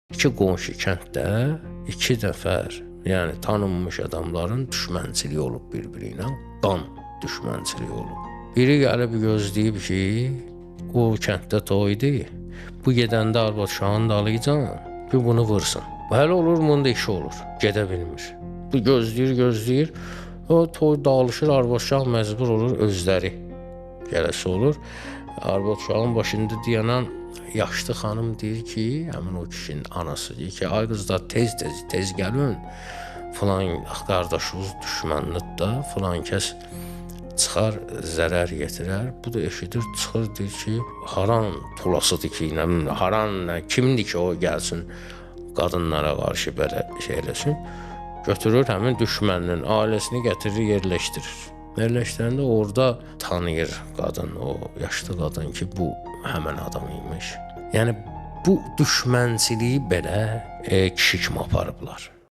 İki qonşu kənddə iki nəfər, yəni tanınmış adamların düşmənçiliyi olub bir-biri ilə, qan düşmənçiliyi olub. Biri gəlib gözləyib ki, o kənddə toydu, bu gedəndə arvad-uşağın dalıcan, bir bunu vursun. Hələ olur, bunun da işi olur, gedə bilmir. Bu gözləyir, o toy dağılışır, arvad-uşaq məcbur olur, özləri gələsi olur. Arvad-uşağın başında deyənən yaşlı xanım deyir ki, həmin o kişinin anası deyir ki, ay qızlar tez gəlin, filan qardaşımız düşmənlidir da, filan kəs çıxar, zərər yetirər. Bu da eşidir, çıxır, deyir ki, haran tulasıdır ki, haran, kimdir ki, o gəlsin qadınlara qarşı belə şey eləsin. Götürür, həmin düşməninin ailəsini gətirir, yerləşdirir. Yerləşdirəndə orada tanıyır qadın, o yaşlı qadın ki, bu həmən adam imiş. Yəni bu düşmənçiliyi belə kişi kimi aparıblar.